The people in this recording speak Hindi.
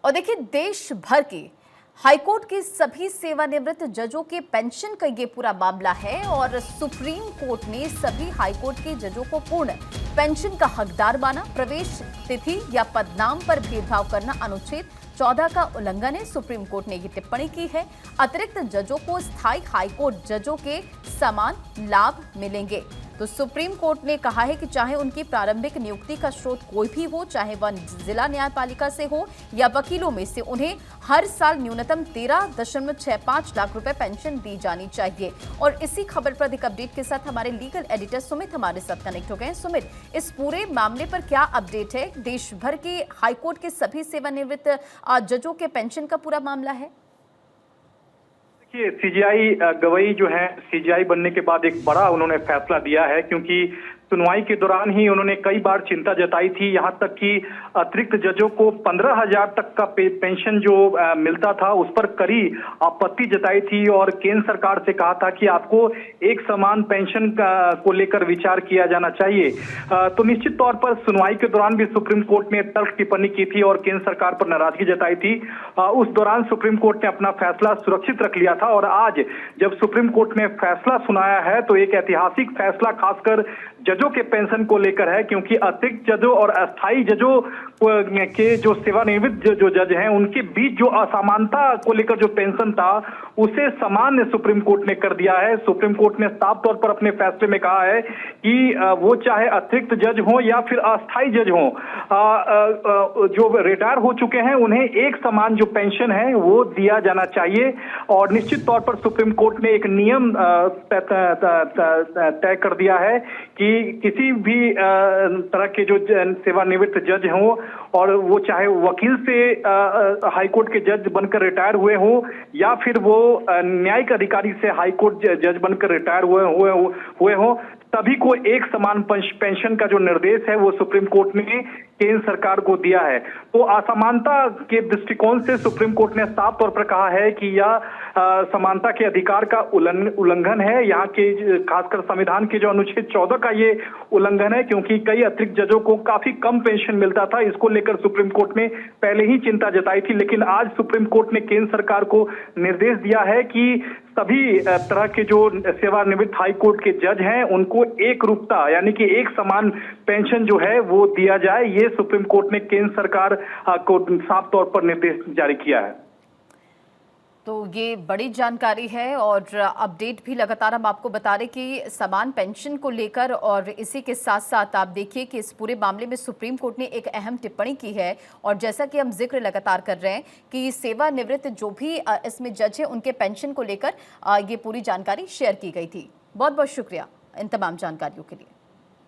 और देखिए, देश भर के हाईकोर्ट के सभी सेवानिवृत्त जजों के पेंशन का ये पूरा मामला है और सुप्रीम कोर्ट ने सभी हाईकोर्ट के जजों को पूर्ण पेंशन का हकदार माना। प्रवेश तिथि या पदनाम पर भेदभाव करना अनुच्छेद 14 का उल्लंघन है। सुप्रीम कोर्ट ने ये टिप्पणी की है। अतिरिक्त जजों को स्थायी हाईकोर्ट जजों के समान लाभ मिलेंगे। तो सुप्रीम कोर्ट ने कहा है कि चाहे उनकी प्रारंभिक नियुक्ति का स्रोत कोई भी हो, चाहे वह जिला न्यायपालिका से हो या वकीलों में से, उन्हें हर साल न्यूनतम 13.65 लाख रुपए पेंशन दी जानी चाहिए। और इसी खबर पर अधिक अपडेट के साथ हमारे लीगल एडिटर सुमित हमारे साथ कनेक्ट हो गए। सुमित, इस पूरे मामले पर क्या अपडेट है? देश भर के हाईकोर्ट के सभी सेवानिवृत्त जजों के पेंशन का पूरा मामला है। देखिए, सीजीआई गवई जो है, सीजीआई बनने के बाद एक बड़ा उन्होंने फैसला दिया है, क्योंकि सुनवाई के दौरान ही उन्होंने कई बार चिंता जताई थी। यहां तक कि अतिरिक्त जजों को 15,000 तक का पेंशन जो मिलता था, उस पर कड़ी आपत्ति जताई थी और केंद्र सरकार से कहा था कि आपको एक समान पेंशन को लेकर विचार किया जाना चाहिए। तो निश्चित तौर पर सुनवाई के दौरान भी सुप्रीम कोर्ट ने तल्ख टिप्पणी की थी और केंद्र सरकार पर नाराजगी जताई थी। उस दौरान सुप्रीम कोर्ट ने अपना फैसला सुरक्षित रख लिया था और आज जब सुप्रीम कोर्ट ने फैसला सुनाया है तो एक ऐतिहासिक फैसला खासकर जजों के पेंशन को लेकर है, क्योंकि अतिरिक्त जजों और अस्थायी जजों के जो सेवानिवृत्त जो जज हैं, उनके बीच जो असमानता को लेकर जो पेंशन था, उसे समान सुप्रीम कोर्ट ने कर दिया है। सुप्रीम कोर्ट ने साफ तौर पर अपने फैसले में कहा है कि वो चाहे अतिरिक्त जज हो या फिर अस्थायी जज हो, जो रिटायर हो चुके हैं, उन्हें एक समान जो पेंशन है वो दिया जाना चाहिए। और निश्चित तौर पर सुप्रीम कोर्ट ने एक नियम तय कर दिया है कि किसी भी तरह के जो सेवानिवृत्त जज हों, और वो चाहे वकील से हाईकोर्ट के जज बनकर रिटायर हुए हों या फिर वो न्यायिक अधिकारी से हाईकोर्ट जज बनकर रिटायर हुए हों, सभी को एक समान पेंशन का जो निर्देश है वो सुप्रीम कोर्ट ने केंद्र सरकार को दिया है। तो असमानता के दृष्टिकोण से सुप्रीम कोर्ट ने साफ तौर पर कहा है कि यह समानता के अधिकार का उल्लंघन है। यहाँ के खासकर संविधान के जो अनुच्छेद 14 का ये उल्लंघन है, क्योंकि कई अतिरिक्त जजों को काफी कम पेंशन मिलता था। इसको लेकर सुप्रीम कोर्ट ने पहले ही चिंता जताई थी, लेकिन आज सुप्रीम कोर्ट ने केंद्र सरकार को निर्देश दिया है कि सभी तरह के जो सेवानिवृत्त हाई कोर्ट के जज हैं, उनको एक रूपता यानी कि एक समान पेंशन जो है वो दिया जाए। ये सुप्रीम कोर्ट ने केंद्र सरकार को साफ तौर पर निर्देश जारी किया है। तो ये बड़ी जानकारी है और अपडेट भी लगातार हम आपको बता रहे कि समान पेंशन को लेकर, और इसी के साथ साथ आप देखिए कि इस पूरे मामले में सुप्रीम कोर्ट ने एक अहम टिप्पणी की है। और जैसा कि हम जिक्र लगातार कर रहे हैं कि सेवानिवृत्त जो भी इसमें जज है, उनके पेंशन को लेकर ये पूरी जानकारी शेयर की गई थी। बहुत बहुत शुक्रिया इन तमाम जानकारियों के लिए।